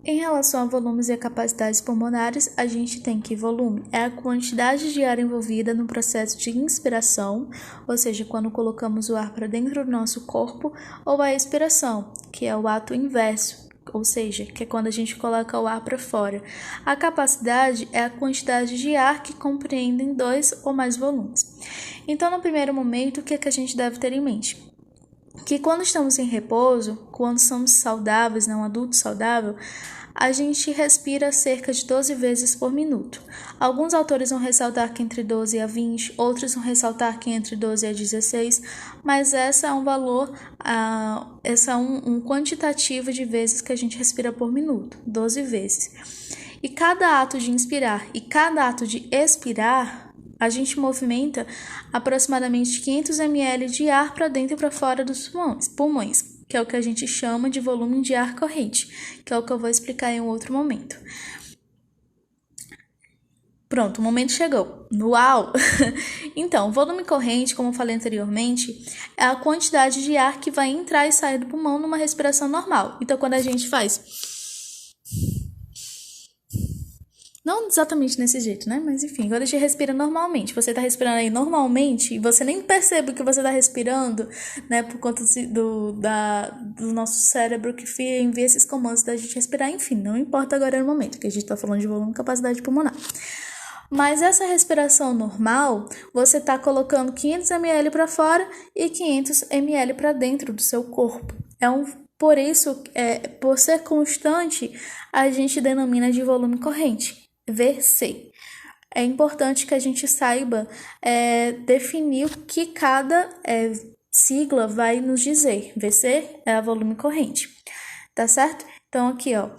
Em relação a volumes e a capacidades pulmonares, a gente tem que volume é a quantidade de ar envolvida no processo de inspiração, ou seja, quando colocamos o ar para dentro do nosso corpo, ou a expiração, que é o ato inverso, ou seja, que é quando a gente coloca o ar para fora. A capacidade é a quantidade de ar que compreendem 2 ou mais volumes. Então, no primeiro momento, o que é que a gente deve ter em mente? Que quando estamos em repouso, quando somos saudáveis, um adulto saudável, a gente respira cerca de 12 vezes por minuto. Alguns autores vão ressaltar que entre 12 a 20, outros vão ressaltar que entre 12 a 16, mas essa é um valor, essa é um quantitativo de vezes que a gente respira por minuto, 12 vezes. E cada ato de inspirar e cada ato de expirar, a gente movimenta aproximadamente 500 ml de ar para dentro e para fora dos pulmões, que é o que a gente chama de volume de ar corrente, que é o que eu vou explicar em um outro momento. Pronto, o momento chegou. Uau! Então, o volume corrente, como eu falei anteriormente, é a quantidade de ar que vai entrar e sair do pulmão numa respiração normal. Então, quando a gente faz... Não exatamente desse jeito, né? Mas enfim, quando a gente respira normalmente, você tá respirando aí normalmente e você nem percebe que você tá respirando, né? Por conta do nosso cérebro que envia esses comandos da gente respirar. Enfim, não importa agora no momento, que a gente tá falando de volume e capacidade pulmonar. Mas essa respiração normal, você tá colocando 500 ml para fora e 500 ml para dentro do seu corpo. Por isso, por ser constante, a gente denomina de volume corrente. VC. É importante que a gente saiba definir o que cada sigla vai nos dizer. VC é a volume corrente, tá certo? Então, aqui, ó,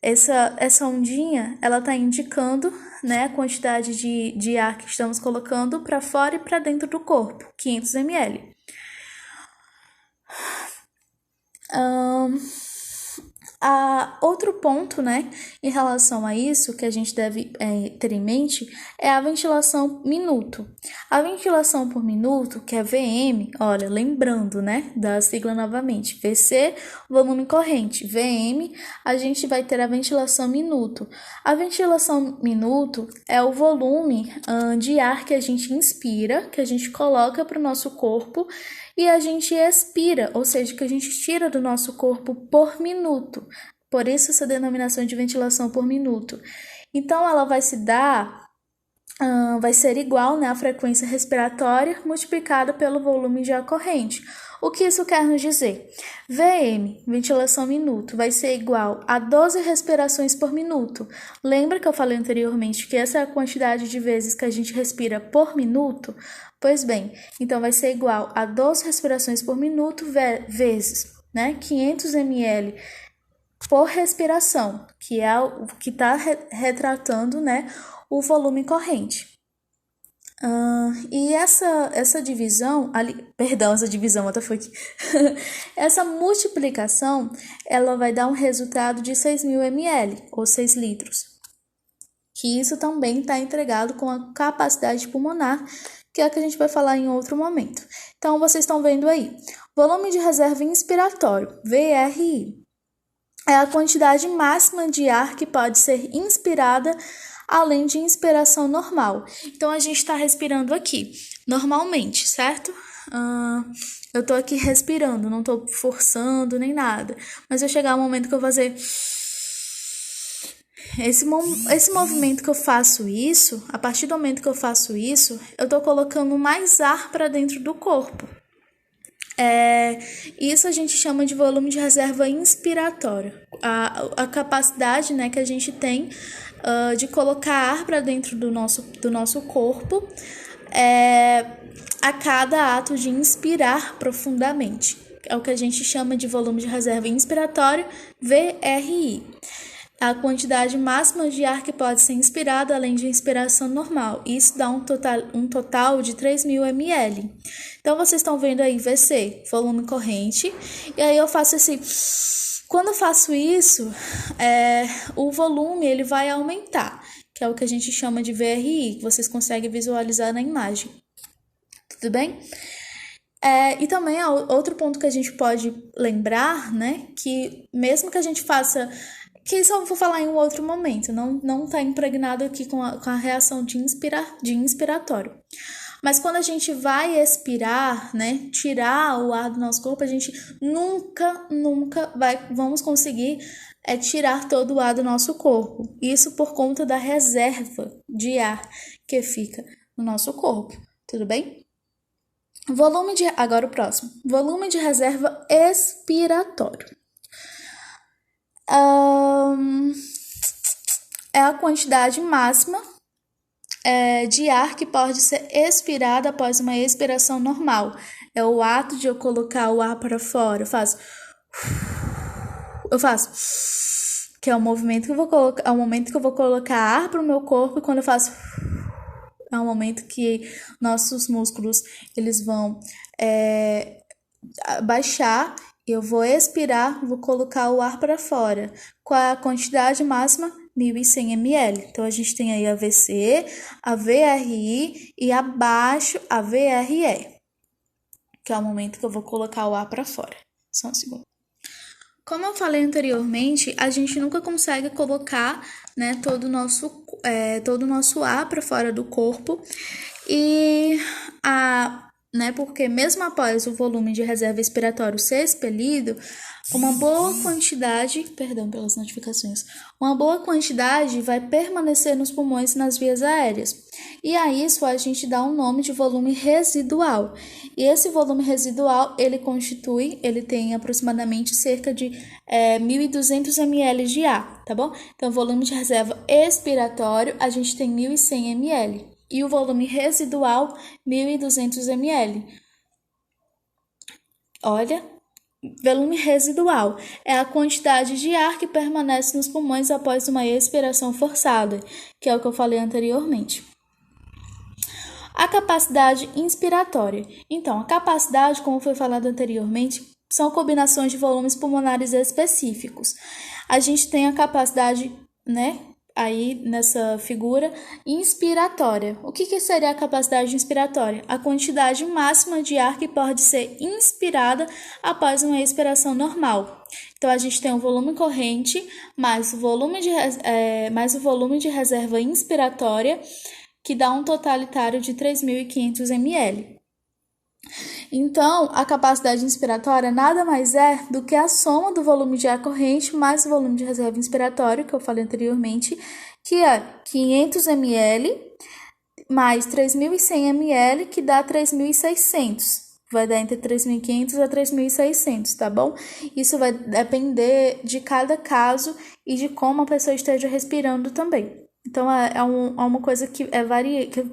essa ondinha, ela tá indicando, né, a quantidade de ar que estamos colocando para fora e para dentro do corpo, 500 ml. Outro ponto, né, em relação a isso que a gente deve ter em mente é a ventilação minuto. A ventilação por minuto, que é VM, olha, lembrando, né, da sigla novamente, VC, volume corrente, VM, a gente vai ter a ventilação minuto. A ventilação minuto é o volume de ar que a gente inspira, que a gente coloca para o nosso corpo, e a gente expira, ou seja, que a gente tira do nosso corpo por minuto. Por isso essa denominação de ventilação por minuto. Então, ela vai ser igual, né, a frequência respiratória multiplicada pelo volume de ar corrente. O que isso quer nos dizer? VM, ventilação minuto, vai ser igual a 12 respirações por minuto. Lembra que eu falei anteriormente que essa é a quantidade de vezes que a gente respira por minuto? Pois bem, então vai ser igual a 12 respirações por minuto vezes, né, 500 ml por respiração, que é o que está retratando, né, o volume corrente. E essa divisão, essa multiplicação, ela vai dar um resultado de 6.000 ml, ou 6 litros. Que isso também está entregado com a capacidade pulmonar, que é a que a gente vai falar em outro momento. Então, vocês estão vendo aí, volume de reserva inspiratório, VRI, é a quantidade máxima de ar que pode ser inspirada além de inspiração normal. Então, a gente está respirando aqui, normalmente, certo? Eu tô aqui respirando, não tô forçando nem nada. Mas vai chegar um momento que eu vou fazer... Esse movimento que eu faço isso, a partir do momento que eu faço isso, eu tô colocando mais ar para dentro do corpo. Isso a gente chama de volume de reserva inspiratório. A capacidade, né, que a gente tem de colocar ar para dentro do nosso corpo a cada ato de inspirar profundamente. É o que a gente chama de volume de reserva inspiratório, VRI. A quantidade máxima de ar que pode ser inspirado além de inspiração normal. Isso dá um total de 3.000 ml. Então, vocês estão vendo aí VC, volume corrente. E aí eu faço esse... Quando eu faço isso, o volume ele vai aumentar, que é o que a gente chama de VRI, que vocês conseguem visualizar na imagem. Tudo bem? E também outro ponto que a gente pode lembrar, né, que mesmo que a gente faça que isso eu vou falar em um outro momento, não tá impregnado aqui com a reação de inspiratório. Mas quando a gente vai expirar, né, tirar o ar do nosso corpo, a gente nunca vamos conseguir tirar todo o ar do nosso corpo. Isso por conta da reserva de ar que fica no nosso corpo, tudo bem? Agora o próximo. Volume de reserva expiratório. É a quantidade máxima de ar que pode ser expirada após uma expiração normal. É o ato de eu colocar o ar para fora. Eu faço, que é o movimento que eu vou colocar, é o momento que eu vou colocar ar para o meu corpo, e quando eu faço, é o momento que nossos músculos eles vão baixar. Eu vou expirar, vou colocar o ar para fora. Qual é a quantidade máxima? 1.100 ml. Então, a gente tem aí a VC, a VRI e abaixo a VRE, que é o momento que eu vou colocar o ar para fora. Só um segundo. Como eu falei anteriormente, a gente nunca consegue colocar, né, todo o nosso ar para fora do corpo. Porque mesmo após o volume de reserva expiratório ser expelido, uma boa quantidade, pelas notificações, uma boa quantidade vai permanecer nos pulmões e nas vias aéreas. E a isso a gente dá um nome de volume residual. E esse volume residual, ele tem aproximadamente cerca de 1.200 ml de ar, tá bom? Então, volume de reserva expiratório, a gente tem 1.100 ml. E o volume residual, 1.200 ml. Olha, volume residual é a quantidade de ar que permanece nos pulmões após uma expiração forçada, que é o que eu falei anteriormente. A capacidade inspiratória. Então, a capacidade, como foi falado anteriormente, são combinações de volumes pulmonares específicos. A gente tem a capacidade, aí nessa figura, inspiratória. O que seria a capacidade inspiratória? A quantidade máxima de ar que pode ser inspirada após uma expiração normal. Então, a gente tem o volume corrente mais o volume de reserva inspiratória, que dá um totalitário de 3.500 ml. Então, a capacidade inspiratória nada mais é do que a soma do volume de ar corrente mais o volume de reserva inspiratório, que eu falei anteriormente, que é 500 ml mais 3.100 ml, que dá 3.600. Vai dar entre 3.500 a 3.600, tá bom? Isso vai depender de cada caso e de como a pessoa esteja respirando também. Então, é uma coisa que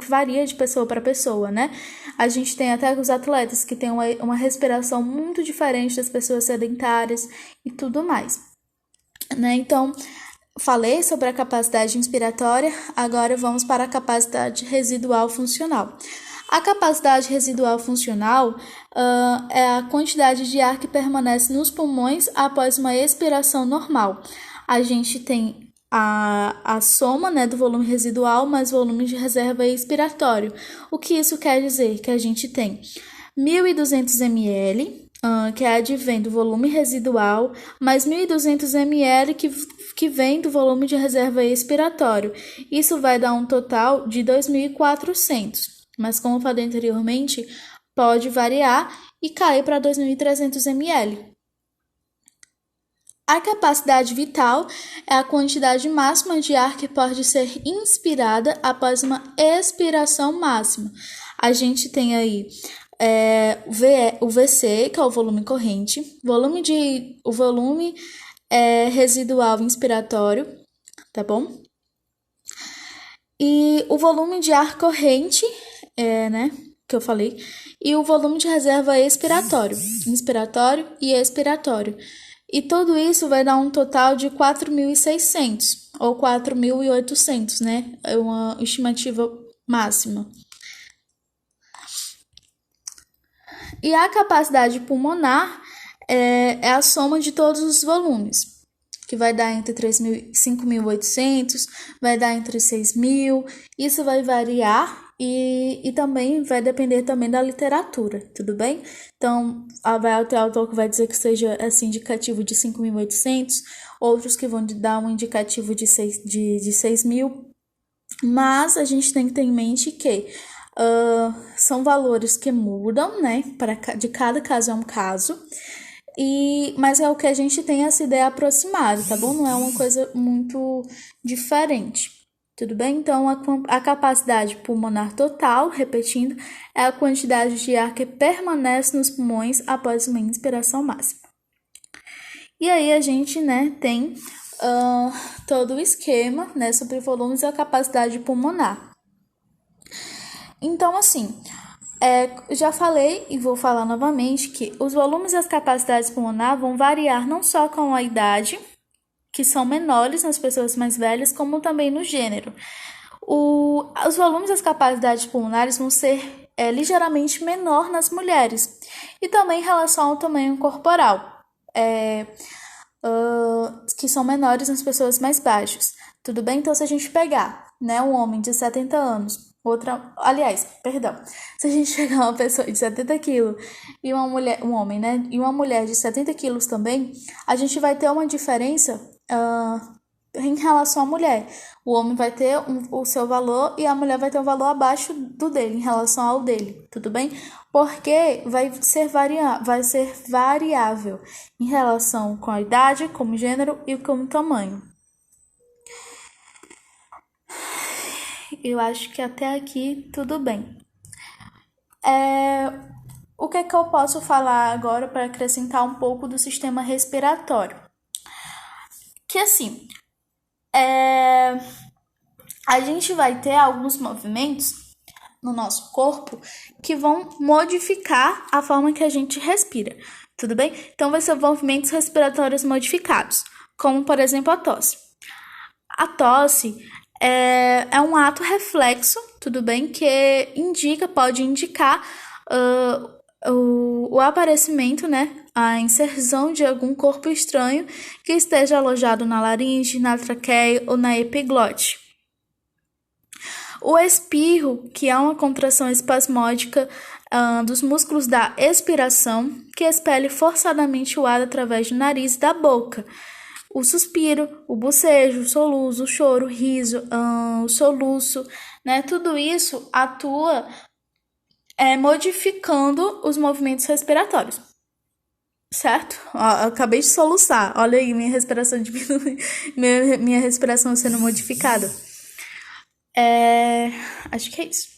varia de pessoa para pessoa, né? A gente tem até os atletas que têm uma respiração muito diferente das pessoas sedentárias e tudo mais, né? Então, falei sobre a capacidade inspiratória, agora vamos para a capacidade residual funcional. A capacidade residual funcional é a quantidade de ar que permanece nos pulmões após uma expiração normal. A gente tem a soma, do volume residual mais volume de reserva expiratório. O que isso quer dizer? Que a gente tem 1.200 ml, que advém do volume residual, mais 1.200 ml que vem do volume de reserva expiratório. Isso vai dar um total de 2.400, mas como eu falei anteriormente, pode variar e cair para 2.300 ml. A capacidade vital é a quantidade máxima de ar que pode ser inspirada após uma expiração máxima. A gente tem aí o VC, que é o volume corrente, o volume residual inspiratório, tá bom? E o volume de ar corrente, que eu falei, e o volume de reserva expiratório, inspiratório e expiratório. E tudo isso vai dar um total de 4.600 ou 4.800, né? É uma estimativa máxima. E a capacidade pulmonar é a soma de todos os volumes, que vai dar entre 5.800, vai dar entre 6.000. Isso vai variar, E também vai depender também da literatura, tudo bem? Então, vai ter autor que vai dizer que seja esse indicativo de 5.800, outros que vão dar um indicativo de 6.000, mas a gente tem que ter em mente que são valores que mudam, né? De cada caso é um caso, mas é o que a gente tem essa ideia aproximada, tá bom? Não é uma coisa muito diferente. Tudo bem? Então, a capacidade pulmonar total, repetindo, é a quantidade de ar que permanece nos pulmões após uma inspiração máxima. E aí a gente, né, tem todo o esquema, né, sobre volumes e a capacidade pulmonar. Então, assim, já falei e vou falar novamente que os volumes e as capacidades pulmonar vão variar não só com a idade, que são menores nas pessoas mais velhas, como também no gênero. Os volumes e as capacidades pulmonares vão ser ligeiramente menor nas mulheres, e também em relação ao tamanho corporal, que são menores nas pessoas mais baixas. Tudo bem? Então, se a gente pegar, né, um homem de 70 anos, se a gente pegar uma pessoa de 70 quilos e um homem, né, e uma mulher de 70 quilos também, a gente vai ter uma diferença em relação à mulher. O homem vai ter o seu valor e a mulher vai ter um valor abaixo do dele, em relação ao dele, tudo bem? Porque vai ser variável em relação com a idade, com o gênero e com o tamanho. Eu acho que até aqui tudo bem. O que eu posso falar agora para acrescentar um pouco do sistema respiratório? Que assim, a gente vai ter alguns movimentos no nosso corpo que vão modificar a forma que a gente respira, tudo bem? Então, vai ser movimentos respiratórios modificados, como, por exemplo, a tosse. A tosse é um ato reflexo, tudo bem? Que pode indicar o aparecimento, né? A inserção de algum corpo estranho que esteja alojado na laringe, na traqueia ou na epiglote. O espirro, que é uma contração espasmódica dos músculos da expiração, que expele forçadamente o ar através do nariz e da boca. O suspiro, o bocejo, o soluço, o choro, o riso, o soluço, né? Tudo isso atua modificando os movimentos respiratórios. Certo? Eu acabei de soluçar. Olha aí, minha respiração diminui, minha respiração sendo modificada. Acho que é isso.